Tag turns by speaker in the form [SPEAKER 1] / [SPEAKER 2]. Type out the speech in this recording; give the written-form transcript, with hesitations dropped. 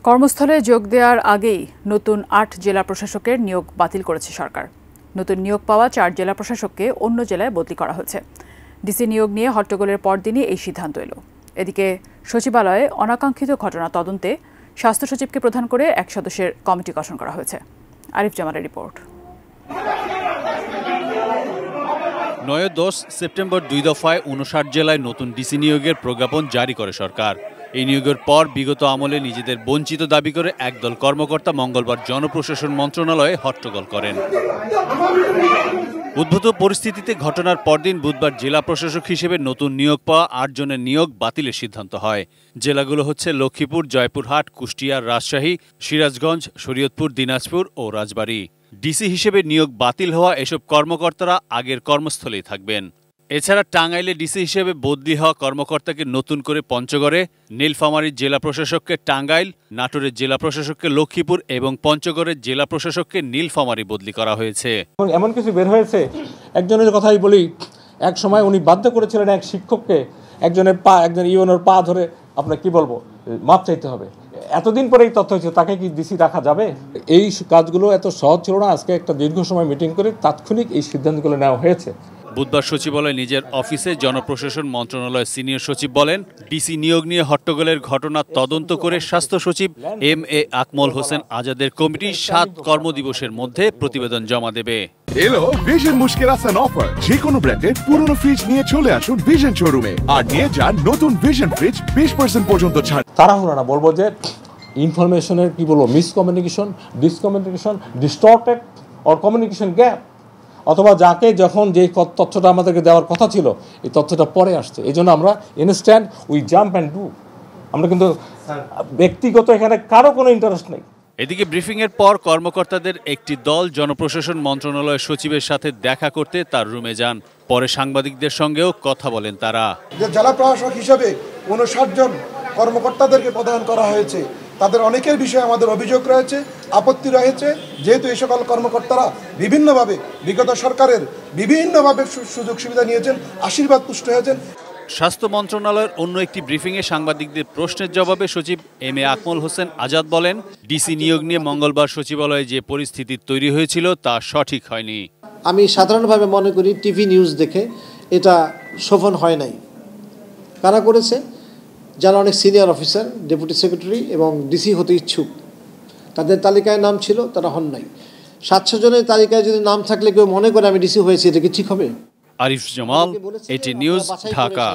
[SPEAKER 1] কর্মস্থলে যোগ দেওয়ার আগেই নতুন ৮ জেলা প্রশাসকের নিয়োগ বাতিল করেছে সরকার। নতুন নিয়োগ পাওয়া ৪ জেলা প্রশাসককে অন্য জেলায় বদলি করা হয়েছে। ডিসি নিয়োগ নিয়ে হট্টগোলের পরদিনই এই সিদ্ধান্ত এলো। এদিকে সচিবালয়ে অনাকাঙ্ক্ষিত ঘটনা তদন্তে স্বাস্থ্য সচিবকে প্রধান করে ১ সদস্যের কমিটি গঠন করা হয়েছে। আরিফ জামালের রিপোর্ট।
[SPEAKER 2] ৯-১০ সেপ্টেম্বর ২ দফায় ৫৯ জেলায় নতুন ডিসি নিয়োগের প্রজ্ঞাপন জারি করে সরকার। এই নিয়োগের পর বিগত আমলে নিজেদের বঞ্চিত দাবি করে একদল কর্মকর্তা মঙ্গলবার জনপ্রশাসন মন্ত্রণালয়ে হট্টগোল করেন। উদ্ভূত পরিস্থিতিতে ঘটনার পরদিন বুধবার জেলা প্রশাসক হিসেবে নতুন নিয়োগ পাওয়া ৮ জনের নিয়োগ বাতিলের সিদ্ধান্ত হয়। জেলাগুলো হচ্ছে লক্ষ্মীপুর, জয়পুরহাট, কুষ্টিয়া, রাজশাহী, সিরাজগঞ্জ, শরীয়তপুর, দিনাজপুর ও রাজবাড়ী। ডিসি হিসেবে নিয়োগ বাতিল হওয়া এসব কর্মকর্তারা আগের কর্মস্থলেই থাকবেন। এছাড়া টাঙ্গাইলে ডিসি হিসেবে বদলি হওয়া কর্মকর্তাকে নতুন করে পঞ্চগড়ে, নীলফামারীর জেলা প্রশাসককে টাঙ্গাইল, নাটোরের জেলা প্রশাসককে লক্ষ্মীপুর এবং পঞ্চগড়ের জেলা প্রশাসককে নীলফামারী বদলি করা হয়েছে।
[SPEAKER 3] এমন কিছু বের হয়েছে, একজনের কথাই বলি, এক সময় উনি বাধ্য করেছিলেন এক শিক্ষককে একজন ইউএনওর পা ধরে আপনার কি বলবো মাপ চাইতে হবে। এতদিন পরে এই তথ্য হয়েছে, তাকে কি ডিসি রাখা যাবে? এই কাজগুলো এত সহজ ছিল না। আজকে একটা দীর্ঘ সময় মিটিং করে তাৎক্ষণিক এই সিদ্ধান্তগুলো নেওয়া হয়েছে।
[SPEAKER 2] বুধবার সচিবালয়ে নিজের অফিসে জনপ্রশাসন মন্ত্রণালয়ের সিনিয়র সচিব বলেন, ডিসি নিয়োগ নিয়ে হট্টগোলের ঘটনা তদন্ত করে স্বাস্থ্য সচিব MA আকমল হোসেন আজাদের কমিটি ৭ কর্মদিবসের মধ্যে প্রতিবেদন জমা দেবে।
[SPEAKER 4] এলো ভিশন মুশকিল আসান অফার। যে কোনো ব্র্যান্ডের পুরনো ফ্রিজ নিয়ে চলে আসুন ভিশন শোরুমে আর নিয়ে যান নতুন ভিশন ফ্রিজ 20% পর্যন্ত ছাড়।
[SPEAKER 3] তাড়াহুড়ো না, বলবো যে ইনফরমেশনের কি বলবো miscommunication, discommunication, distorted or communication gap, অথবা যাকে যখন যে তথ্যটা আমাদেরকে দেওয়ার কথা ছিল এই তথ্যটা পরে আসছে। এই জন্য আমরা instant we jump and do. আমরা কিন্তু ব্যক্তিগত এখানে কারো কোনো ইন্টারেস্ট নেই।
[SPEAKER 2] এদিকে ব্রিফিংয়ের পর কর্মকর্তাদের একটি দল জনপ্রশাসন মন্ত্রণালয়ের সচিবের সাথে দেখা করতে তার রুমে যান। পরে সাংবাদিকদের সঙ্গেও কথা বলেন তারা।
[SPEAKER 5] জেলা প্রশাসক হিসেবে ৫৯ জন কর্মকর্তাদেরকে প্রদান করা হয়েছে। তাদের অনেকের বিষয়ে আমাদের অভিযোগ রয়েছে, আপত্তি রয়েছে। যেহেতু এই সকল কর্মকর্তারা বিভিন্নভাবে বিগত সরকারের বিভিন্নভাবে সুযোগ সুবিধা নিয়েছেন, আশীর্বাদ পুষ্ট হয়েছেন।
[SPEAKER 2] স্বাস্থ্য মন্ত্রণালয়ের অন্য একটি ব্রিফিংয়ে সাংবাদিকদের প্রশ্নের জবাবে সচিব MA আকমল হোসেন আজাদ বলেন, ডিসি নিয়োগ নিয়ে মঙ্গলবার সচিবালয়ে যে পরিস্থিতি তৈরি হয়েছিল তা সঠিক হয়নি।
[SPEAKER 6] আমি সাধারণভাবে মনে করি টিভি নিউজ দেখে এটা শোভন হয় নাই। কারা করেছে? যারা অনেক সিনিয়র অফিসার, ডেপুটি সেক্রেটারি এবং ডিসি হতে ইচ্ছুক, তাদের তালিকায় নাম ছিল, তারা হন নাই। ৭০০ জনের তালিকায় যদি নাম থাকলে কেউ মনে করে আমি ডিসি হয়েছি, এটা কি ঠিক হবে?
[SPEAKER 2] Arif Jamal, AT news, Dhaka.